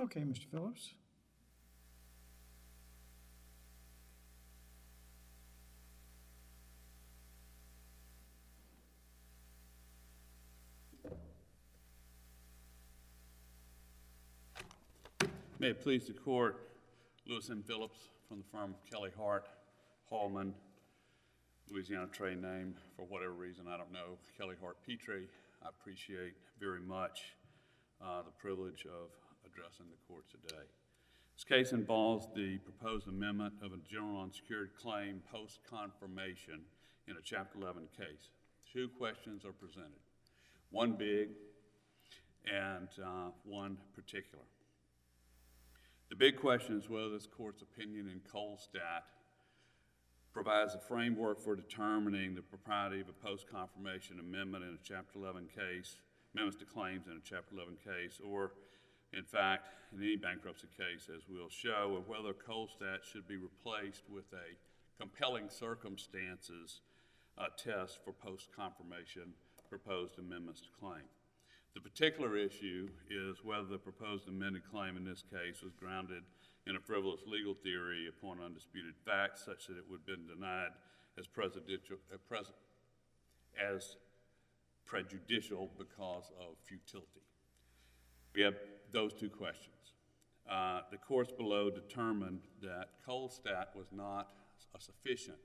Okay, Mr. Phillips. May it please the court, Lewis M. Phillips from the firm of Kelly Hart, Hallman, Louisiana trade name, for whatever reason, I don't know, Kelly Hart Petrie. I appreciate very much the privilege of addressing the court today. This case involves the proposed amendment of a general unsecured claim post-confirmation in a Chapter 11 case. Two questions are presented, one big and one particular. The big question is whether this court's opinion in Kolstadt provides a framework for determining the propriety of a post-confirmation amendment in a Chapter 11 case, amendments to claims in a Chapter 11 case, or in fact, in any bankruptcy case, as we'll show, or whether Kolstadt should be replaced with a compelling circumstances test for post-confirmation proposed amendments to claim. The particular issue is whether the proposed amended claim in this case was grounded in a frivolous legal theory upon undisputed facts such that it would have been denied as prejudicial because of futility. We have those two questions. The courts below determined that Kolstadt was not a sufficient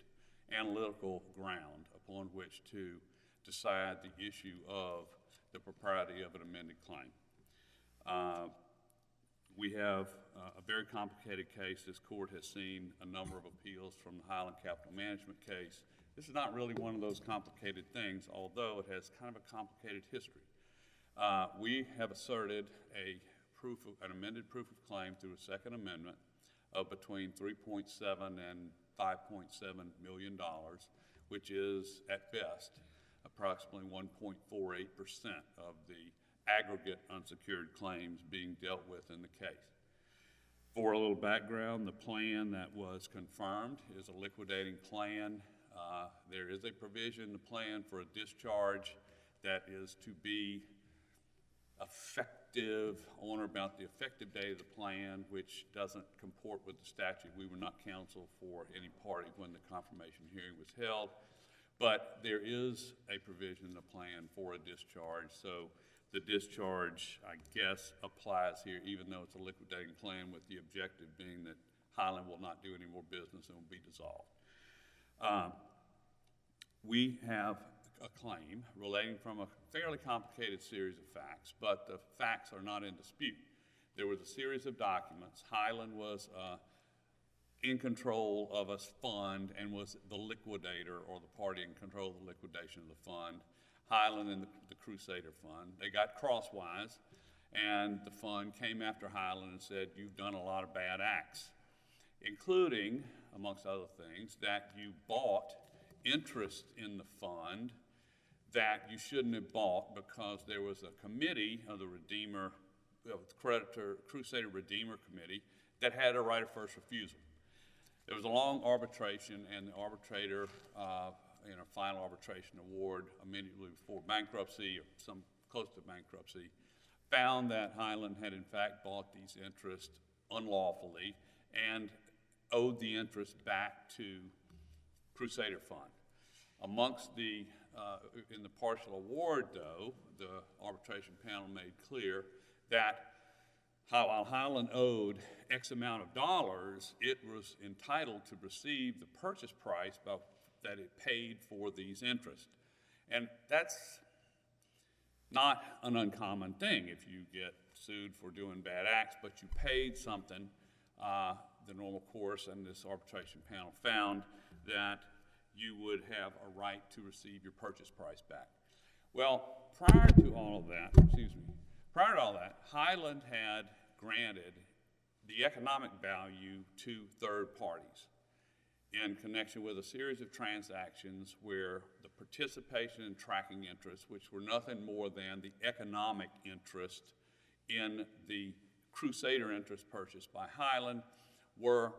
analytical ground upon which to decide the issue of the propriety of an amended claim. We have a very complicated case. This court has seen a number of appeals from the Highland Capital Management case. This is not really one of those complicated things, although it has kind of a complicated history. We have asserted an amended proof of claim through a second amendment of between $3.7 and $5.7 million, which is at best approximately 1.48% of the aggregate unsecured claims being dealt with in the case. For a little background, the plan that was confirmed is a liquidating plan. There is a provision in the plan for a discharge that is to be effective on or about the effective date of the plan, which doesn't comport with the statute. We were not counsel for any party when the confirmation hearing was held, but there is a provision in the plan for a discharge. So the discharge, I guess, applies here, even though it's a liquidating plan, with the objective being that Highland will not do any more business and will be dissolved. We have a claim relating from a fairly complicated series of facts, but the facts are not in dispute. There was a series of documents. Highland was in control of a fund and was the liquidator, or the party in control of the liquidation of the fund. Highland and the Crusader Fund. They got crosswise, and the fund came after Highland and said, "You've done a lot of bad acts," including, amongst other things, that you bought interest in the fund that you shouldn't have bought because there was a committee of the Crusader Redeemer Committee that had a right of first refusal. There was a long arbitration, and the arbitrator, in a final arbitration award immediately before bankruptcy, or some close to bankruptcy, found that Highland had in fact bought these interests unlawfully and owed the interest back to Crusader Fund. Amongst the, in the partial award though, the arbitration panel made clear that while Highland owed X amount of dollars, it was entitled to receive the purchase price that it paid for these interests. And that's not an uncommon thing if you get sued for doing bad acts, but you paid something, the normal course, and this arbitration panel found that you would have a right to receive your purchase price back. Well, prior to all of that, Highland had granted the economic value to third parties in connection with a series of transactions where the participation and tracking interests, which were nothing more than the economic interest in the Crusader interest purchased by Highland, were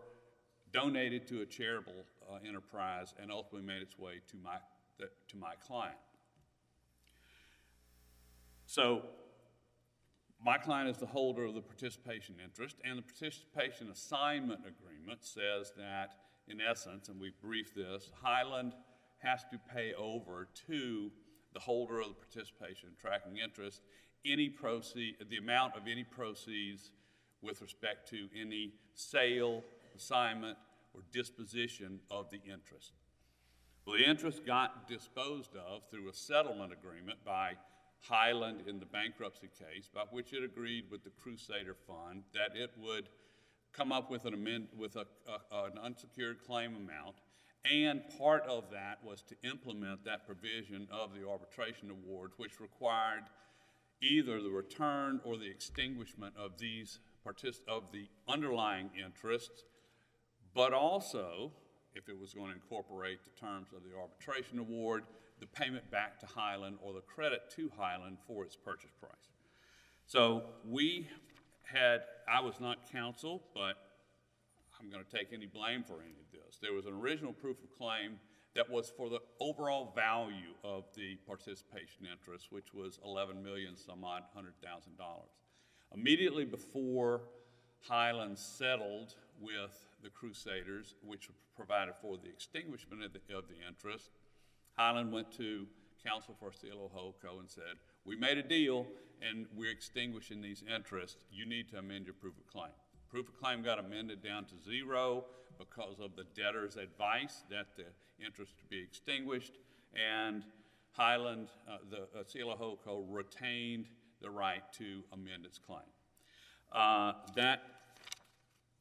donated to a charitable enterprise and ultimately made its way to my client. So My client is the holder of the participation interest, and the participation assignment agreement says that, in essence, and we've briefed this, Highland has to pay over to the holder of the participation tracking interest the amount of any proceeds with respect to any sale, assignment, or disposition of the interest. Well, the interest got disposed of through a settlement agreement by Highland in the bankruptcy case, by which it agreed with the Crusader Fund that it would come up with an unsecured claim amount, and part of that was to implement that provision of the arbitration award, which required either the return or the extinguishment of the underlying interests, but also, if it was going to incorporate the terms of the arbitration award, the payment back to Highland or the credit to Highland for its purchase price. So I was not counsel, but I'm going to take any blame for any of this. There was an original proof of claim that was for the overall value of the participation interest, which was $11 million some odd $100,000. Immediately before Highland settled with the Crusaders, which provided for the extinguishment of the interest, Highland went to Counsel for CLO Holdco and said, we made a deal and we're extinguishing these interests. You need to amend your proof of claim. Proof of claim got amended down to 0 because of the debtor's advice that the interest to be extinguished, and Highland, the CLO Holdco, retained the right to amend its claim. That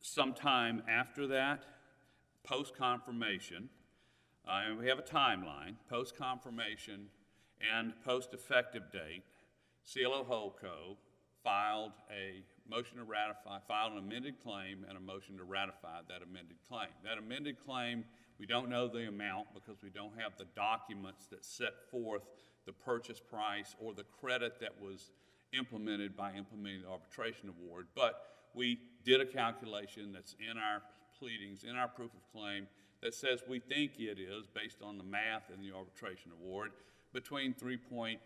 sometime after that, post-confirmation, and we have a timeline, post-confirmation and post-effective date, CLO Holdco filed a motion to ratify, filed an amended claim and a motion to ratify that amended claim. That amended claim, we don't know the amount because we don't have the documents that set forth the purchase price or the credit that was implemented by implementing the arbitration award, but we did a calculation that's in our pleadings, in our proof of claim, that says we think it is, based on the math in the arbitration award, between $3.5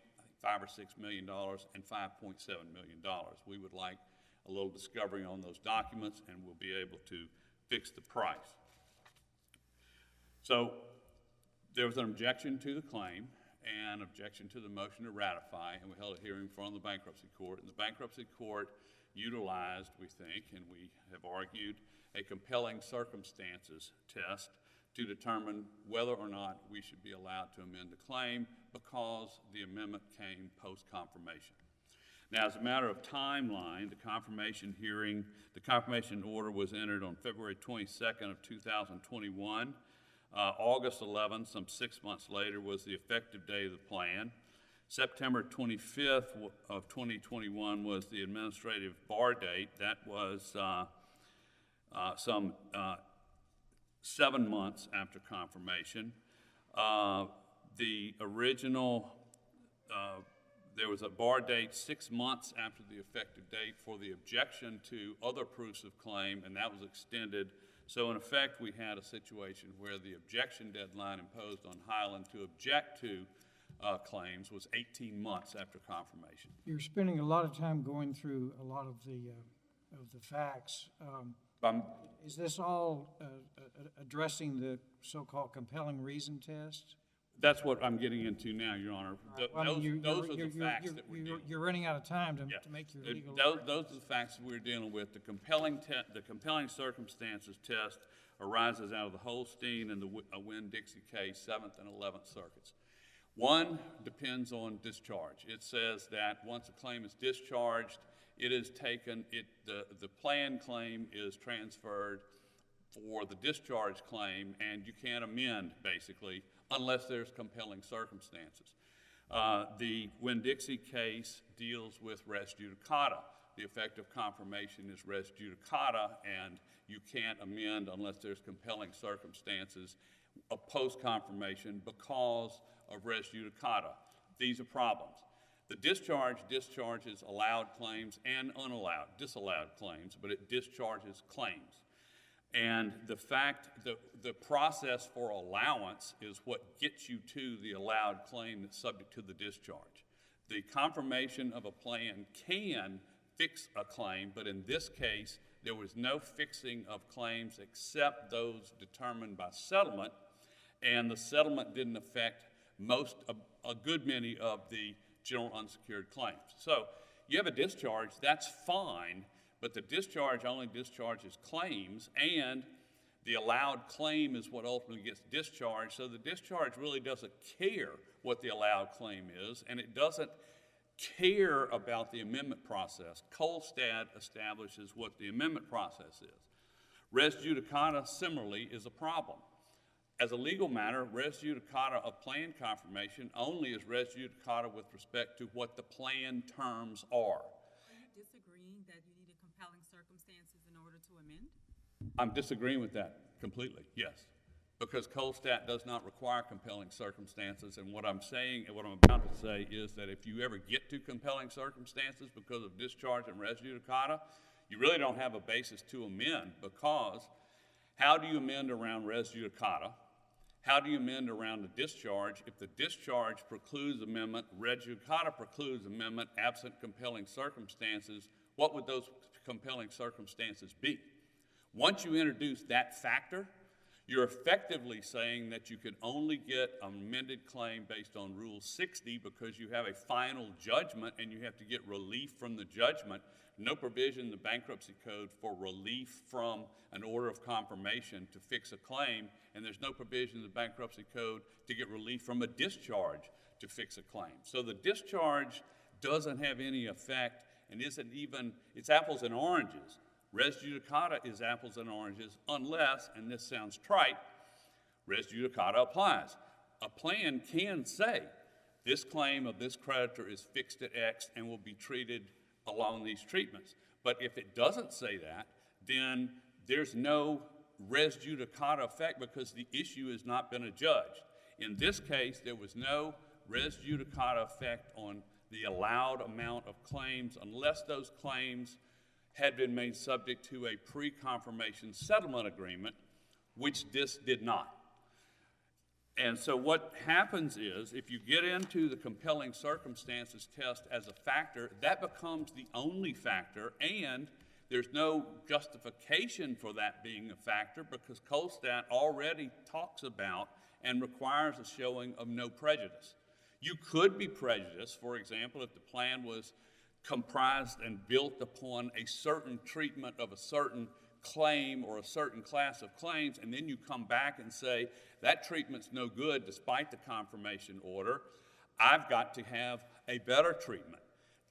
or $6 million and $5.7 million. We would like a little discovery on those documents, and we'll be able to fix the price. So there was an objection to the claim and objection to the motion to ratify, and we held a hearing in front of the bankruptcy court, and the bankruptcy court utilized, we think, and we have argued, a compelling circumstances test to determine whether or not we should be allowed to amend the claim because the amendment came post-confirmation. Now, as a matter of timeline, the confirmation order was entered on February 22nd of 2021. August 11th, some 6 months later, was the effective date of the plan. September 25th of 2021 was the administrative bar date. That was some 7 months after confirmation. The original, there was a bar date 6 months after the effective date for the objection to other proofs of claim, and that was extended. So in effect, we had a situation where the objection deadline imposed on Highland to object to claims was 18 months after confirmation. You're spending a lot of time going through a lot of the facts. Is this all addressing the so-called compelling reason test? That's what I'm getting into now, Your Honor. Those are the facts that we're dealing with. You're running out of time to make your legal... Those are the facts that we're dealing with. The compelling circumstances test arises out of the Holstein and the Winn-Dixie case, 7th and 11th circuits. One depends on discharge. It says that once a claim is discharged, it is taken, the plan claim is transferred for the discharge claim, and you can't amend, basically, unless there's compelling circumstances. The Winn-Dixie case deals with res judicata. The effect of confirmation is res judicata, and you can't amend unless there's compelling circumstances of post-confirmation because of res judicata. These are problems. The discharge discharges allowed claims and disallowed claims, but it discharges claims. And the process for allowance is what gets you to the allowed claim that's subject to the discharge. The confirmation of a plan can, fix a claim, but in this case, there was no fixing of claims except those determined by settlement, and the settlement didn't affect a good many of the general unsecured claims. So you have a discharge, that's fine, but the discharge only discharges claims, and the allowed claim is what ultimately gets discharged. So the discharge really doesn't care what the allowed claim is, and it doesn't care about the amendment process. Kolstad establishes what the amendment process is. Res judicata, similarly, is a problem. As a legal matter, res judicata of plan confirmation only is res judicata with respect to what the plan terms are. Are you disagreeing that you needed compelling circumstances in order to amend? I'm disagreeing with that completely, yes, because Kolstad does not require compelling circumstances, and what I'm saying and what I'm about to say is that if you ever get to compelling circumstances because of discharge and res judicata, you really don't have a basis to amend, because how do you amend around res judicata? How do you amend around the discharge? If the discharge precludes amendment, res judicata precludes amendment, absent compelling circumstances, what would those compelling circumstances be? Once you introduce that factor, you're effectively saying that you can only get an amended claim based on Rule 60 because you have a final judgment and you have to get relief from the judgment. No provision in the bankruptcy code for relief from an order of confirmation to fix a claim, and there's no provision in the bankruptcy code to get relief from a discharge to fix a claim. So the discharge doesn't have any effect and isn't even, it's apples and oranges. Res judicata is apples and oranges unless, and this sounds trite, res judicata applies. A plan can say this claim of this creditor is fixed at X and will be treated along these treatments. But if it doesn't say that, then there's no res judicata effect because the issue has not been adjudged. In this case, there was no res judicata effect on the allowed amount of claims unless those claims had been made subject to a pre-confirmation settlement agreement, which this did not. And so what happens is, if you get into the compelling circumstances test as a factor, that becomes the only factor, and there's no justification for that being a factor because Kolstad already talks about and requires a showing of no prejudice. You could be prejudiced, for example, if the plan was comprised and built upon a certain treatment of a certain claim or a certain class of claims, and then you come back and say, that treatment's no good despite the confirmation order, I've got to have a better treatment.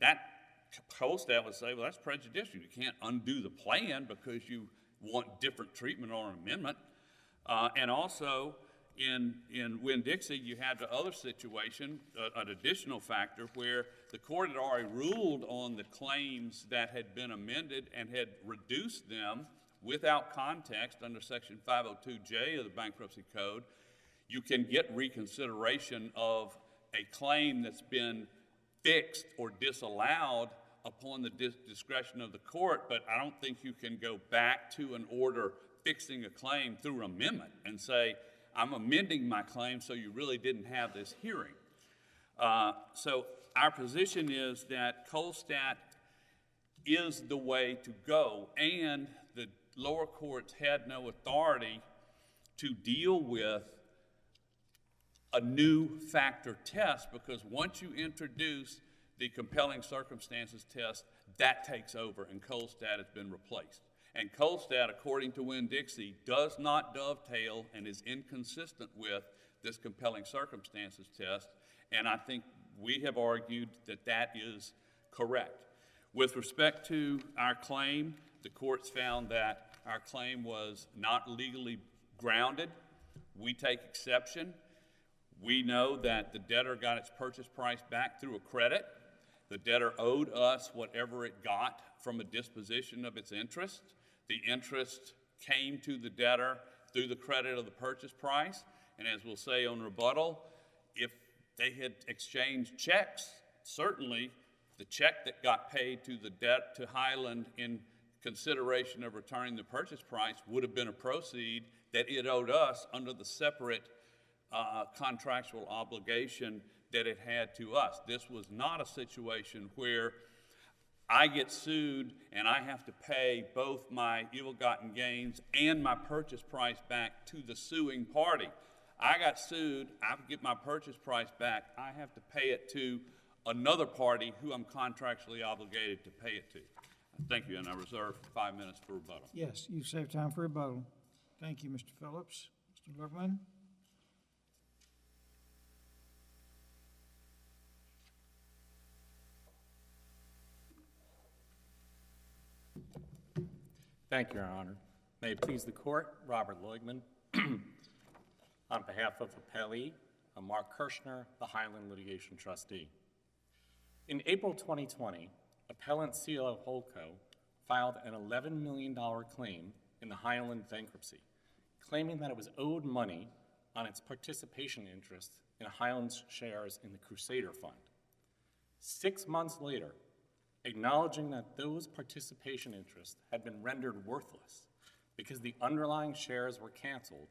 That Kolstad would say, well, that's prejudicial. You can't undo the plan because you want different treatment on an amendment. And also, in Winn-Dixie, you had the other situation, an additional factor, where the court had already ruled on the claims that had been amended and had reduced them without context under Section 502J of the Bankruptcy Code. You can get reconsideration of a claim that's been fixed or disallowed upon the discretion of the court, but I don't think you can go back to an order fixing a claim through amendment and say, I'm amending my claim so you really didn't have this hearing. So our position is that Kolstad is the way to go, and the lower courts had no authority to deal with a new factor test because once you introduce the compelling circumstances test, that takes over and Kolstad has been replaced. And Kolstad, according to Winn-Dixie, does not dovetail and is inconsistent with this compelling circumstances test, and I think we have argued that that is correct. With respect to our claim, the courts found that our claim was not legally grounded. We take exception. We know that the debtor got its purchase price back through a credit. The debtor owed us whatever it got from a disposition of its interest. The interest came to the debtor through the credit of the purchase price, and as we'll say on rebuttal, if they had exchanged checks, certainly the check that got paid to the debt to Highland in consideration of returning the purchase price would have been a proceed that it owed us under the separate contractual obligation that it had to us. This was not a situation where I get sued and I have to pay both my ill-gotten gains and my purchase price back to the suing party. I got sued, I get my purchase price back, I have to pay it to another party who I'm contractually obligated to pay it to. Thank you, and I reserve 5 minutes for rebuttal. Yes, you've saved time for rebuttal. Thank you, Mr. Phillips. Mr. Loigman? Thank you, Your Honor. May it please the court, Robert Loigman, on behalf of appellee, Mark Kirschner, the Highland litigation trustee. In April 2020, appellant CLO Holdco filed an $11 million claim in the Highland bankruptcy, claiming that it was owed money on its participation interest in Highland's shares in the Crusader Fund. 6 months later, acknowledging that those participation interests had been rendered worthless because the underlying shares were canceled,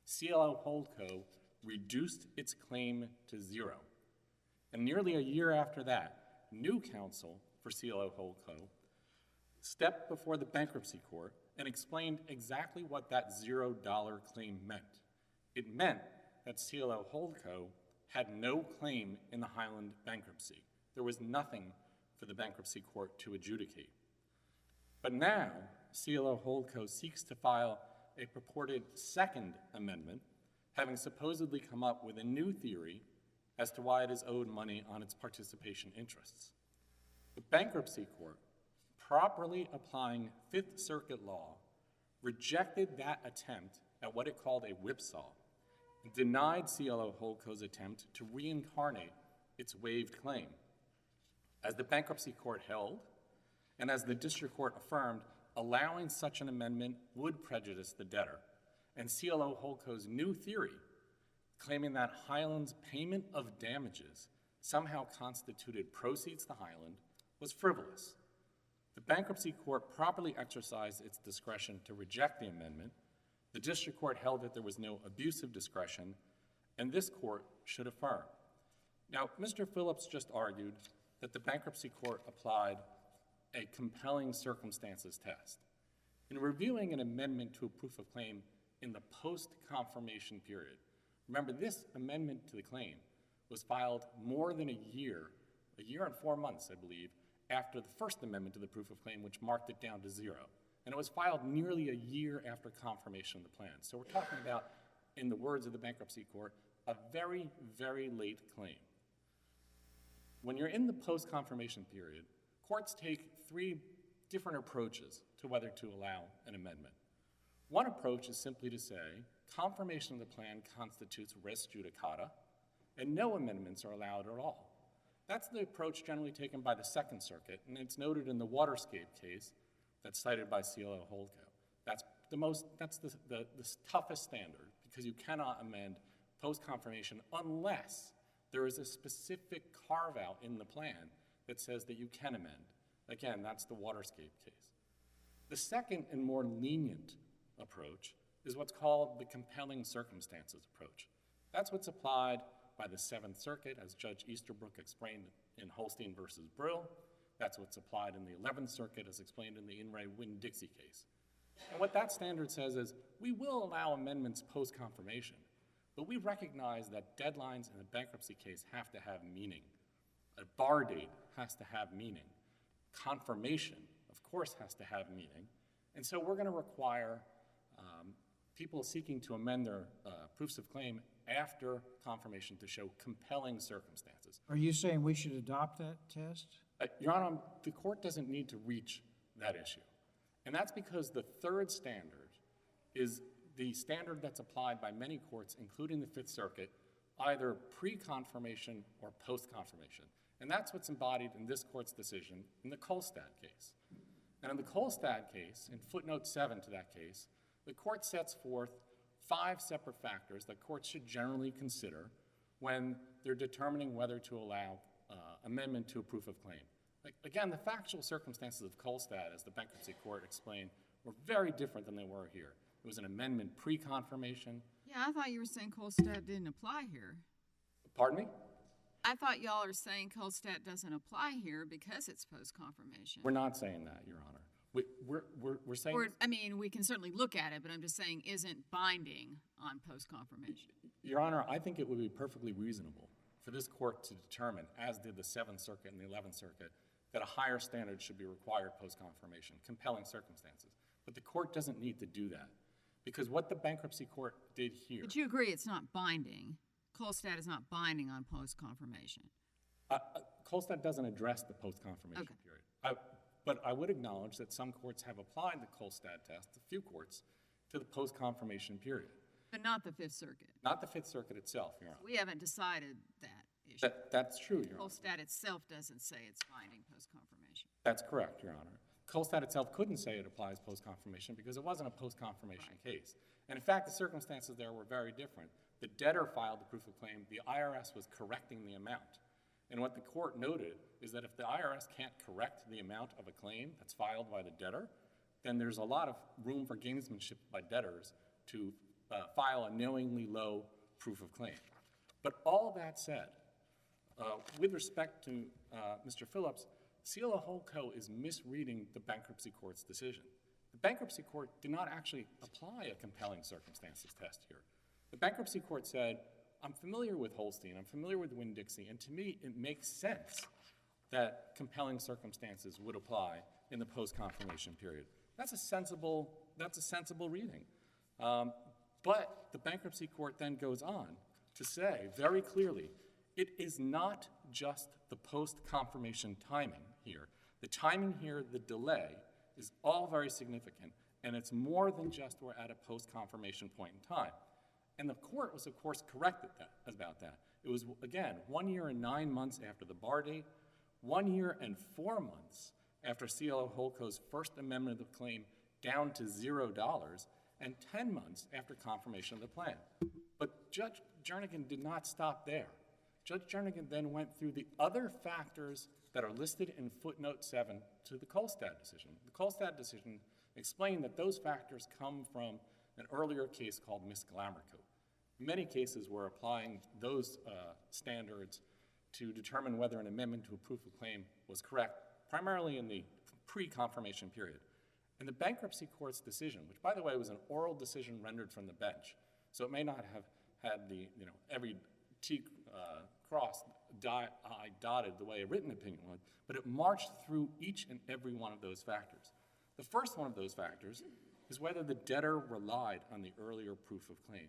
CLO Holdco reduced its claim to zero. And nearly a year after that, new counsel for CLO Holdco stepped before the bankruptcy court and explained exactly what that $0 claim meant. It meant that CLO Holdco had no claim in the Highland bankruptcy. There was nothing for the bankruptcy court to adjudicate. But now, CLO Holdco seeks to file a purported second amendment, having supposedly come up with a new theory as to why it is owed money on its participation interests. The bankruptcy court, properly applying Fifth Circuit law, rejected that attempt at what it called a whipsaw and denied CLO Holdco's attempt to reincarnate its waived claim. As the bankruptcy court held, and as the district court affirmed, allowing such an amendment would prejudice the debtor, and CLO Holdco's new theory, claiming that Highland's payment of damages somehow constituted proceeds to Highland, was frivolous. The bankruptcy court properly exercised its discretion to reject the amendment. The district court held that there was no abuse of discretion, and this court should affirm. Now, Mr. Phillips just argued that the bankruptcy court applied a compelling circumstances test. In reviewing an amendment to a proof of claim in the post-confirmation period, remember this amendment to the claim was filed more than a year and 4 months, I believe, after the first amendment to the proof of claim, which marked it down to zero. And it was filed nearly a year after confirmation of the plan. So we're talking about, in the words of the bankruptcy court, a very, very late claim. When you're in the post-confirmation period, courts take 3 different approaches to whether to allow an amendment. One approach is simply to say, confirmation of the plan constitutes res judicata, and no amendments are allowed at all. That's the approach generally taken by the Second Circuit, and it's noted in the Waterscape case that's cited by CLO Holdco. That's the toughest standard, because you cannot amend post-confirmation unless there is a specific carve-out in the plan that says that you can amend. Again, that's the Waterscape case. The second and more lenient approach is what's called the compelling circumstances approach. That's what's applied by the Seventh Circuit, as Judge Easterbrook explained in Holstein versus Brill. That's what's applied in the 11th Circuit, as explained in the In re Winn-Dixie case. And what that standard says is, we will allow amendments post-confirmation, but we recognize that deadlines in a bankruptcy case have to have meaning. A bar date has to have meaning. Confirmation, of course, has to have meaning. And so we're going to require people seeking to amend their proofs of claim after confirmation to show compelling circumstances. Are you saying we should adopt that test? Your Honor, the court doesn't need to reach that issue. And that's because the third standard is the standard that's applied by many courts, including the Fifth Circuit, either pre-confirmation or post-confirmation. And that's what's embodied in this court's decision in the Kolstad case. And in the Kolstad case, in footnote 7 to that case, the court sets forth 5 separate factors that courts should generally consider when they're determining whether to allow amendment to a proof of claim. Again, the factual circumstances of Kolstad, as the bankruptcy court explained, were very different than they were here. It was an amendment pre-confirmation. Yeah, I thought you were saying Kolstad didn't apply here. Pardon me? I thought y'all are saying Colstat doesn't apply here because it's post-confirmation. We're not saying that, Your Honor. We're saying... Or, I mean, we can certainly look at it, but I'm just saying isn't binding on post-confirmation. Your Honor, I think it would be perfectly reasonable for this court to determine, as did the Seventh Circuit and the 11th Circuit, that a higher standard should be required post-confirmation, compelling circumstances. But the court doesn't need to do that, because what the bankruptcy court did here... But you agree it's not binding. Colstat is not binding on post-confirmation. Colstat doesn't address the post-confirmation period. But I would acknowledge that some courts have applied the Colstat test, a few courts, to the post-confirmation period. But not the Fifth Circuit. Not the Fifth Circuit itself, Your Honor. We haven't decided that issue. That's true, Your Honor. Colstat itself doesn't say it's binding post-confirmation. That's correct, Your Honor. Colstat itself couldn't say it applies post-confirmation because it wasn't a post-confirmation case. And in fact, the circumstances there were very different. The debtor filed the proof of claim. The IRS was correcting the amount. And what the court noted is that if the IRS can't correct the amount of a claim that's filed by the debtor, then there's a lot of room for gamesmanship by debtors to file a knowingly low proof of claim. But all that said, with respect to Mr. Phillips, CLO Holdco is misreading the bankruptcy court's decision. The bankruptcy court did not actually apply a compelling circumstances test here. The bankruptcy court said, I'm familiar with Holstein, I'm familiar with Winn-Dixie, and to me it makes sense that compelling circumstances would apply in the post-confirmation period. That's a sensible reading. But the bankruptcy court then goes on to say very clearly, it is not just the post-confirmation timing here. The timing here, the delay, is all very significant, and it's more than just we're at a post-confirmation point in time. And the court was, of course, correct about that. It was, again, 1 year and 9 months after the bar date, 1 year and 4 months after CLO Holdco's First Amendment of the claim down to $0, and 10 months after confirmation of the plan. But Judge Jernigan did not stop there. Judge Jernigan then went through the other factors that are listed in footnote 7 to the Colstat decision. The Colstat decision explained that those factors come from an earlier case called Miss Glamourcoat. Many cases were applying those standards to determine whether an amendment to a proof of claim was correct, primarily in the pre-confirmation period. And the bankruptcy court's decision, which by the way was an oral decision rendered from the bench, so it may not have had the, every T crossed, I dotted the way a written opinion would, but it marched through each and every one of those factors. The first one of those factors is whether the debtor relied on the earlier proof of claim.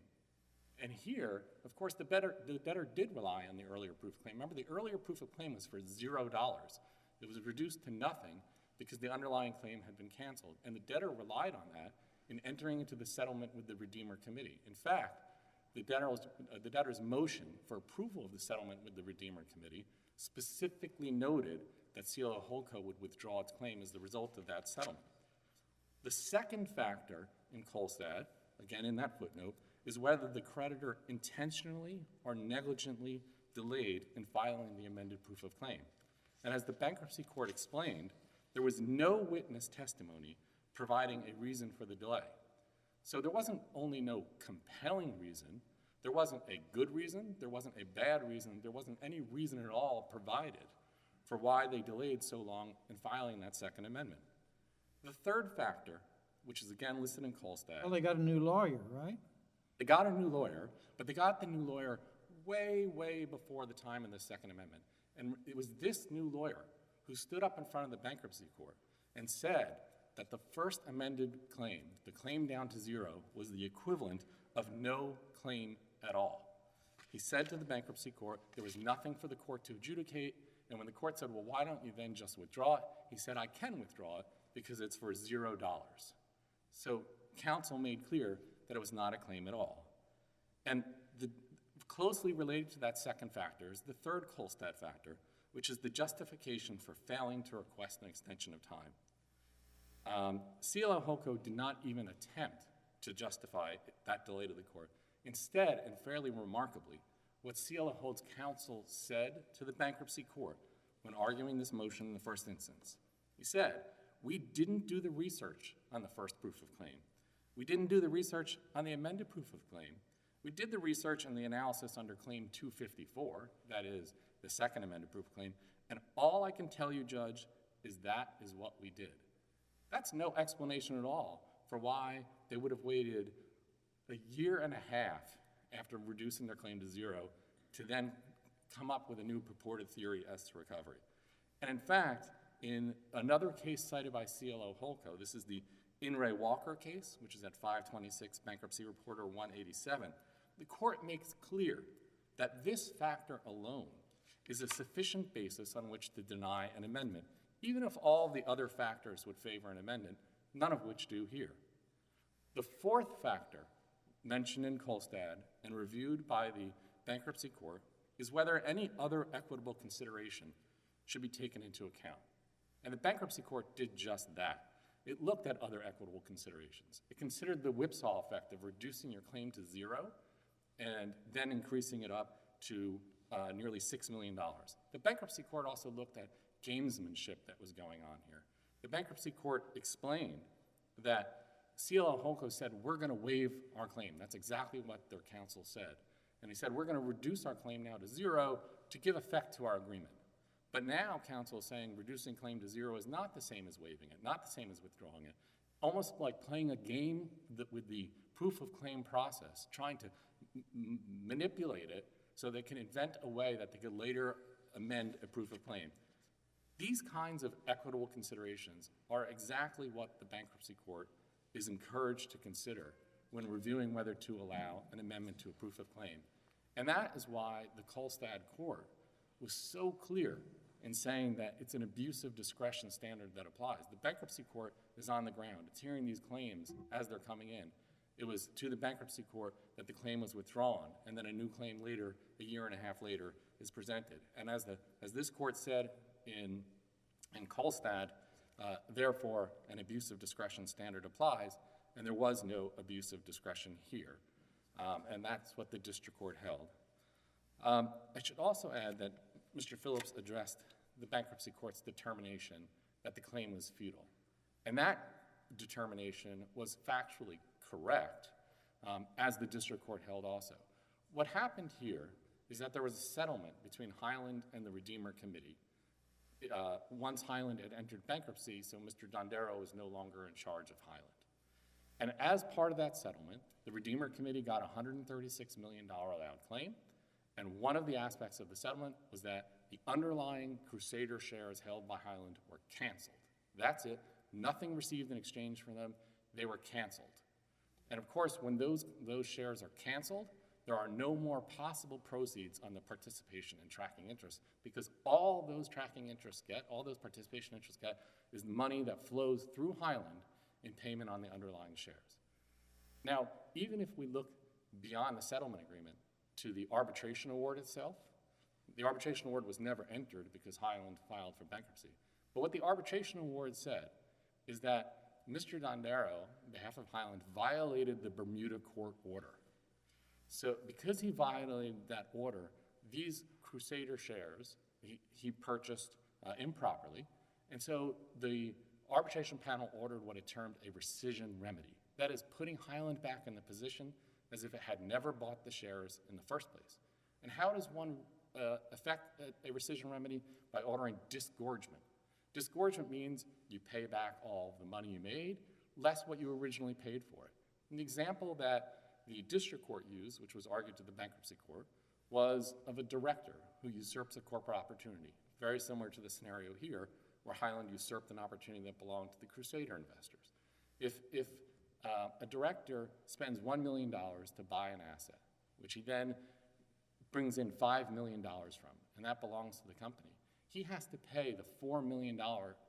And here, of course, the debtor did rely on the earlier proof of claim. Remember, the earlier proof of claim was for $0. It was reduced to nothing because the underlying claim had been canceled. And the debtor relied on that in entering into the settlement with the Redeemer Committee. In fact, the debtor's motion for approval of the settlement with the Redeemer Committee specifically noted that CLO Holdco would withdraw its claim as the result of that settlement. The second factor in Colstat, again in that footnote, is whether the creditor intentionally or negligently delayed in filing the amended proof of claim. And as the bankruptcy court explained, there was no witness testimony providing a reason for the delay. So there wasn't only no compelling reason, there wasn't a good reason, there wasn't a bad reason, there wasn't any reason at all provided for why they delayed so long in filing that Second Amendment. The third factor, which is again listed in Colstat. Well, they got a new lawyer, right? They got a new lawyer, but they got the new lawyer way, way before the time of the Second Amendment. And it was this new lawyer who stood up in front of the bankruptcy court and said that the first amended claim, the claim down to $0, was the equivalent of no claim at all. He said to the bankruptcy court there was nothing for the court to adjudicate, and when the court said, well, why don't you then just withdraw it? He said, I can withdraw it because it's for $0. So counsel made clear that it was not a claim at all. And closely related to that second factor is the third Colstat factor, which is the justification for failing to request an extension of time. CLO Holdco did not even attempt to justify that delay to the court. Instead, and fairly remarkably, what CLO Hold's counsel said to the bankruptcy court when arguing this motion in the first instance, he said, we didn't do the research on the first proof of claim. We didn't do the research on the amended proof of claim. We did the research and the analysis under Claim 254, that is, the second amended proof of claim. And all I can tell you, Judge, is that is what we did. That's no explanation at all for why they would have waited a year and a half after reducing their claim to zero to then come up with a new purported theory as to recovery. And in fact, in another case cited by CLO Holdco, this is the In re Walker case, which is at 526 Bankruptcy Reporter 187, the court makes clear that this factor alone is a sufficient basis on which to deny an amendment, even if all the other factors would favor an amendment, none of which do here. The fourth factor mentioned in Kolstad and reviewed by the bankruptcy court is whether any other equitable consideration should be taken into account. And the bankruptcy court did just that. It looked at other equitable considerations. It considered the whipsaw effect of reducing your claim to zero and then increasing it up to nearly $6 million. The bankruptcy court also looked at gamesmanship that was going on here. The bankruptcy court explained that CLO Holdco said, we're going to waive our claim. That's exactly what their counsel said. And he said, we're going to reduce our claim now to zero to give effect to our agreement. But now counsel is saying reducing claim to zero is not the same as waiving it, not the same as withdrawing it. Almost like playing a game with the proof of claim process, trying to manipulate it so they can invent a way that they could later amend a proof of claim. These kinds of equitable considerations are exactly what the bankruptcy court is encouraged to consider when reviewing whether to allow an amendment to a proof of claim. And that is why the Kolstad court was so clear in saying that it's an abuse of discretion standard that applies. The bankruptcy court is on the ground. It's hearing these claims as they're coming in. It was to the bankruptcy court that the claim was withdrawn, and then a new claim later, a year and a half later, is presented. And as this court said in Kolstad, therefore, an abuse of discretion standard applies, and there was no abuse of discretion here. And that's what the district court held. I should also add that Mr. Phillips addressed the bankruptcy court's determination that the claim was futile. And that determination was factually correct, as the district court held also. What happened here is that there was a settlement between Highland and the Redeemer Committee. Once Highland had entered bankruptcy, so Mr. Dondero was no longer in charge of Highland. And as part of that settlement, the Redeemer Committee got a $136 million allowed claim, and one of the aspects of the settlement was that the underlying Crusader shares held by Highland were canceled. That's it. Nothing received in exchange for them. They were canceled. And of course, when those shares are canceled, there are no more possible proceeds on the participation and tracking interest, because all those tracking interests get, all those participation interests get, is money that flows through Highland in payment on the underlying shares. Now, even if we look beyond the settlement agreement to the arbitration award itself, the arbitration award was never entered because Highland filed for bankruptcy. But what the arbitration award said is that Mr. Dondero, on behalf of Highland, violated the Bermuda court order. So because he violated that order, these Crusader shares he purchased improperly, and so the arbitration panel ordered what it termed a rescission remedy. That is, putting Highland back in the position as if it had never bought the shares in the first place. And how does one affect a rescission remedy? By ordering disgorgement. Disgorgement means you pay back all the money you made, less what you originally paid for it. And the example that the district court used, which was argued to the bankruptcy court, was of a director who usurps a corporate opportunity, very similar to the scenario here, where Highland usurped an opportunity that belonged to the Crusader investors. If a director spends $1 million to buy an asset, which he then brings in $5 million from, and that belongs to the company, he has to pay the $4 million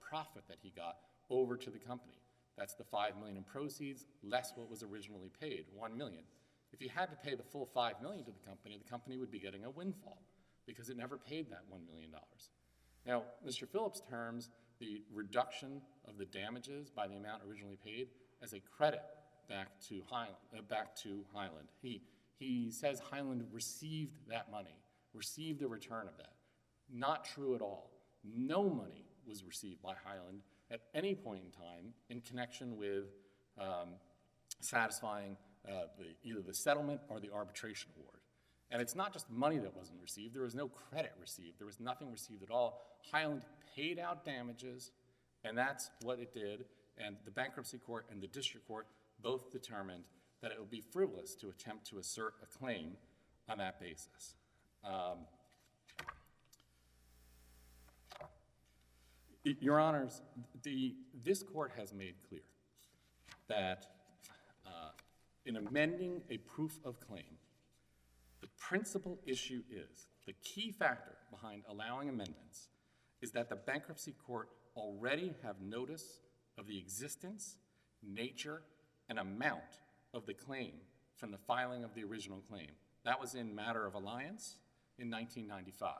profit that he got over to the company. That's the $5 million in proceeds, less what was originally paid, $1 million. If he had to pay the full $5 million to the company would be getting a windfall because it never paid that $1 million. Now, Mr. Phillips terms the reduction of the damages by the amount originally paid as a credit back to Highland. He says Highland received that money, received a return of that. Not true at all. No money was received by Highland at any point in time in connection with satisfying either the settlement or the arbitration award. And it's not just money that wasn't received. There was no credit received. There was nothing received at all. Highland paid out damages, and that's what it did. And the bankruptcy court and the district court both determined that it would be frivolous to attempt to assert a claim on that basis. Your Honors, this court has made clear that in amending a proof of claim, the principal issue is, the key factor behind allowing amendments is that the bankruptcy court already have notice of the existence, nature, and amount of the claim from the filing of the original claim. That was in Matter of Alliance in 1995.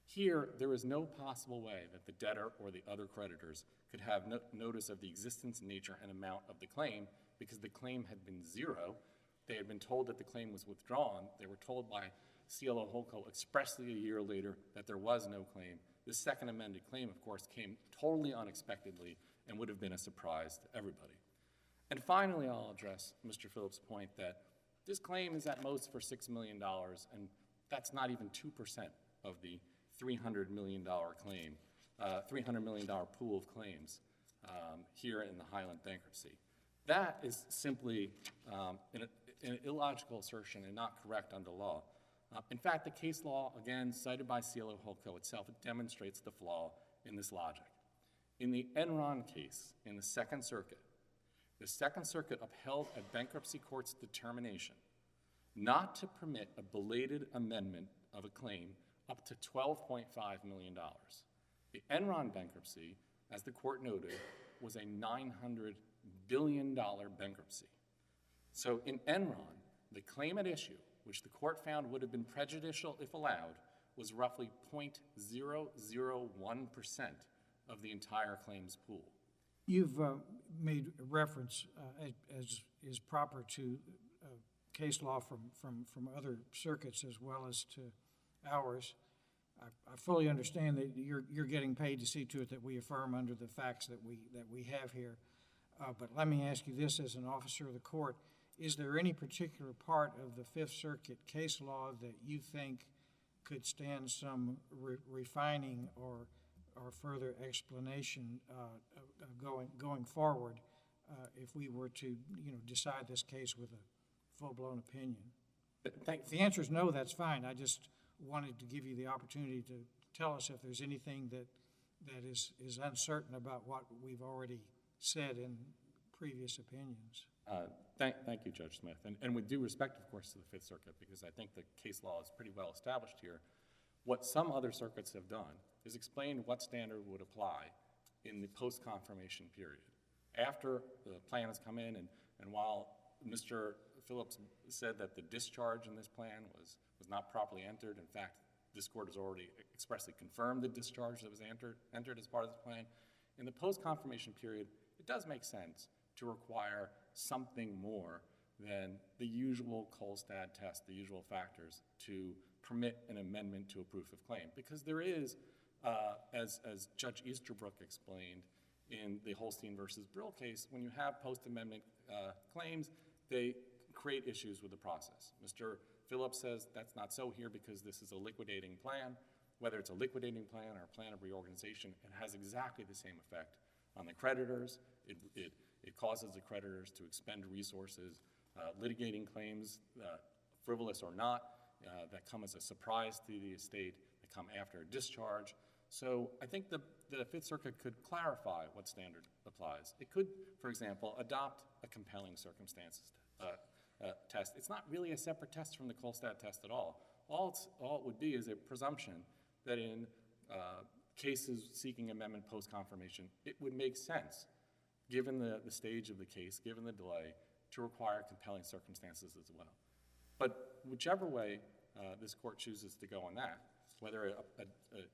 Here, there is no possible way that the debtor or the other creditors could have notice of the existence, nature, and amount of the claim because the claim had been zero. They had been told that the claim was withdrawn. They were told by CLO Holdco expressly a year later that there was no claim. This second amended claim, of course, came totally unexpectedly and would have been a surprise to everybody. And finally, I'll address Mr. Phillips' point that this claim is at most for $6 million, and that's not even 2% of the $300 million claim, $300 million pool of claims here in the Highland bankruptcy. That is simply an illogical assertion and not correct under law. In fact, the case law, again, cited by CLO Holdco itself, it demonstrates the flaw in this logic. In the Enron case in the Second Circuit upheld a bankruptcy court's determination not to permit a belated amendment of a claim up to $12.5 million. The Enron bankruptcy, as the court noted, was a $900 billion bankruptcy. So in Enron, the claim at issue, which the court found would have been prejudicial if allowed, was roughly 0.001% of the entire claims pool. You've made reference, as is proper, to case law from other circuits as well as to ours. I fully understand that you're getting paid to see to it that we affirm under the facts that we have here. But let me ask you this as an officer of the court. Is there any particular part of the Fifth Circuit case law that you think could stand some refining or further explanation going forward if we were to decide this case with a full-blown opinion? If the answer is no, that's fine. I just wanted to give you the opportunity to tell us if there's anything that is uncertain about what we've already said in previous opinions. Thank you, Judge Smith. And with due respect, of course, to the Fifth Circuit, because I think the case law is pretty well established here, what some other circuits have done is explain what standard would apply in the post-confirmation period. After the plan has come in, and while Mr. Phillips said that the discharge in this plan was not properly entered, in fact, this court has already expressly confirmed the discharge that was entered as part of this plan, in the post-confirmation period, it does make sense to require something more than the usual Kolstad test, the usual factors, to permit an amendment to a proof of claim. Because there is, as Judge Easterbrook explained in the Holstein versus Brill case, when you have post-amendment claims, they create issues with the process. Mr. Phillips says that's not so here because this is a liquidating plan. Whether it's a liquidating plan or a plan of reorganization, it has exactly the same effect on the creditors. It causes the creditors to expend resources, litigating claims, frivolous or not, that come as a surprise to the estate, that come after a discharge. So I think the Fifth Circuit could clarify what standard applies. It could, for example, adopt a compelling circumstances test. It's not really a separate test from the Kolstad test at all. All it would be is a presumption that in cases seeking amendment post-confirmation, it would make sense, given the stage of the case, given the delay, to require compelling circumstances as well. But whichever way this court chooses to go on that, whether it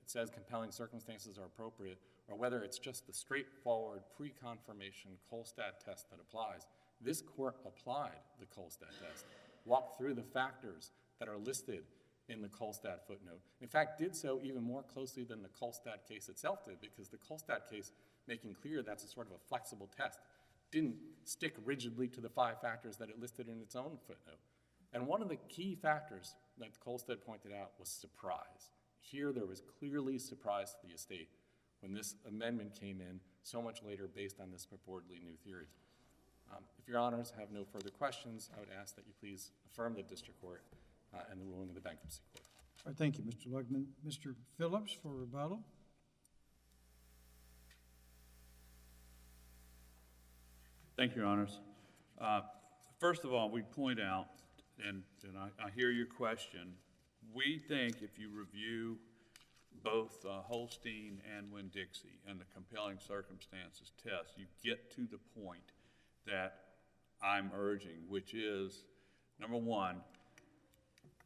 says compelling circumstances are appropriate, or whether it's just the straightforward pre-confirmation Kolstad test that applies, this court applied the Kolstad test, walked through the factors that are listed in the Kolstad footnote. In fact, did so even more closely than the Kolstad case itself did, because the Kolstad case, making clear that's a sort of a flexible test, didn't stick rigidly to the 5 factors that it listed in its own footnote. And one of the key factors that Kolstad pointed out was surprise. Here, there was clearly surprise to the estate when this amendment came in so much later based on this purportedly new theory. If your honors have no further questions, I would ask that you please affirm the district court and the ruling of the bankruptcy court. All right, thank you, Mr. Loigman. Mr. Phillips for rebuttal. Thank you, Your Honors. First of all, we point out, and I hear your question, we think if you review both Holstein and Winn-Dixie and the compelling circumstances test, you get to the point that I'm urging, which is, number one,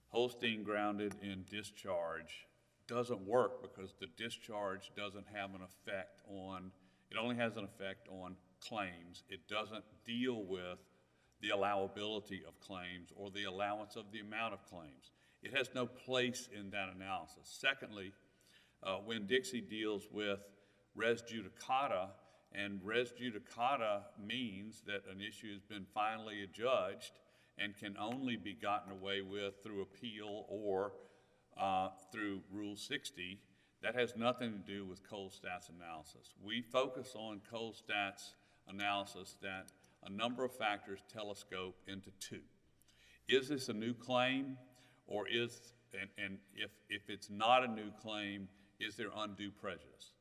Holstein grounded in discharge doesn't work because the discharge doesn't have an effect on, it only has an effect on claims. It doesn't deal with the allowability of claims or the allowance of the amount of claims. It has no place in that analysis. Secondly, Winn-Dixie deals with res judicata, and res judicata means that an issue has been finally adjudged and can only be gotten away with through appeal or through Rule 60. That has nothing to do with Kolstad's analysis. We focus on Kolstad's analysis that a number of factors telescope into two. Is this a new claim, or is, and if it's not a new claim, is there undue prejudice?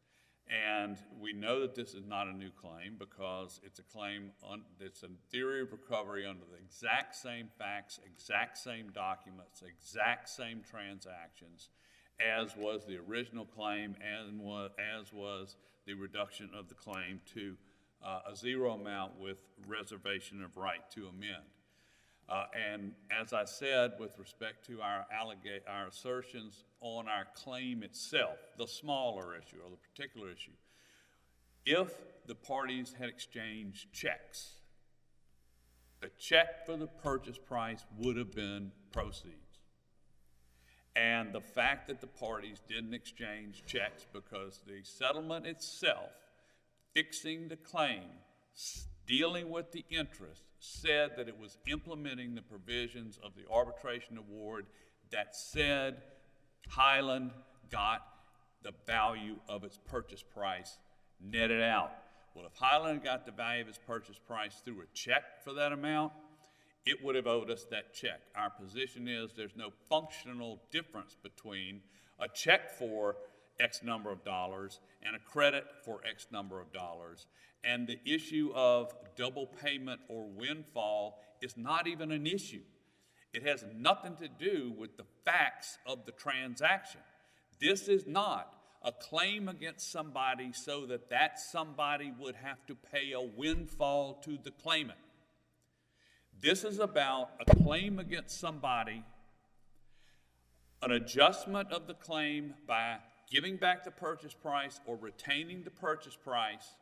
And we know that this is not a new claim because it's a claim, it's a theory of recovery under the exact same facts, exact same documents, exact same transactions as was the original claim and as was the reduction of the claim to a zero amount with reservation of right to amend. And as I said, with respect to our assertions on our claim itself, the smaller issue or the particular issue, if the parties had exchanged checks, the check for the purchase price would have been proceeds. And the fact that the parties didn't exchange checks because the settlement itself, fixing the claim, dealing with the interest, said that it was implementing the provisions of the arbitration award that said Highland got the value of its purchase price netted out. Well, if Highland got the value of its purchase price through a check for that amount, it would have owed us that check. Our position is there's no functional difference between a check for X number of dollars and a credit for X number of dollars. And the issue of double payment or windfall is not even an issue. It has nothing to do with the facts of the transaction. This is not a claim against somebody so that that somebody would have to pay a windfall to the claimant. This is about a claim against somebody, an adjustment of the claim by giving back the purchase price or retaining the purchase price,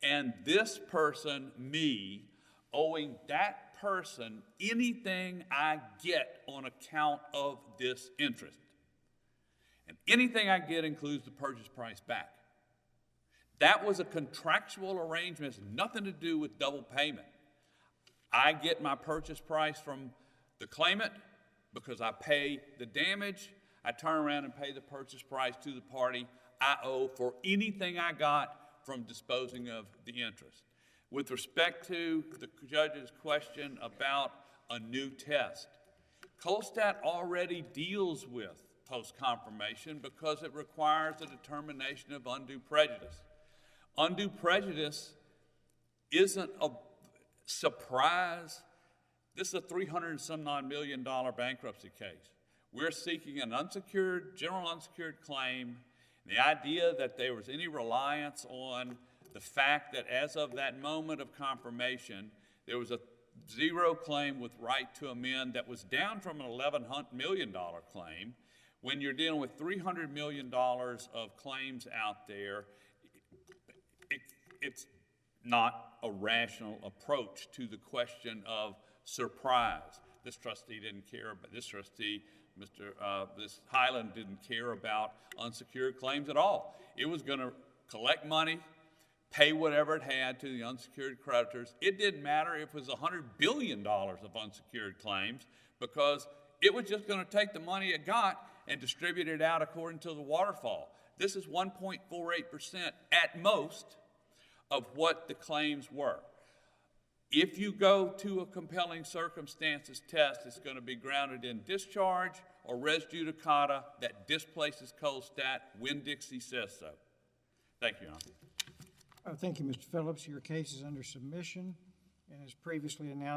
and this person, me, owing that person anything I get on account of this interest. And anything I get includes the purchase price back. That was a contractual arrangement. It has nothing to do with double payment. I get my purchase price from the claimant because I pay the damage. I turn around and pay the purchase price to the party I owe for anything I got from disposing of the interest. With respect to the judge's question about a new test, Kolstad already deals with post-confirmation because it requires a determination of undue prejudice. Undue prejudice isn't a surprise. This is a $300-some-odd million bankruptcy case. We're seeking an unsecured, general unsecured claim. The idea that there was any reliance on the fact that as of that moment of confirmation, there was a zero claim with right to amend that was down from an $11 million claim. When you're dealing with $300 million of claims out there, it's not a rational approach to the question of surprise. This trustee didn't care, but this trustee, this Highland didn't care about unsecured claims at all. It was going to collect money, pay whatever it had to the unsecured creditors. It didn't matter if it was $100 billion of unsecured claims, because it was just going to take the money it got and distribute it out according to the waterfall. This is 1.48% at most of what the claims were. If you go to a compelling circumstances test, it's going to be grounded in discharge or res judicata that displaces cold stat when Dixie says so. Thank you, Your Honor. Thank you, Mr. Phillips. Your case is under submission, and as previously announced,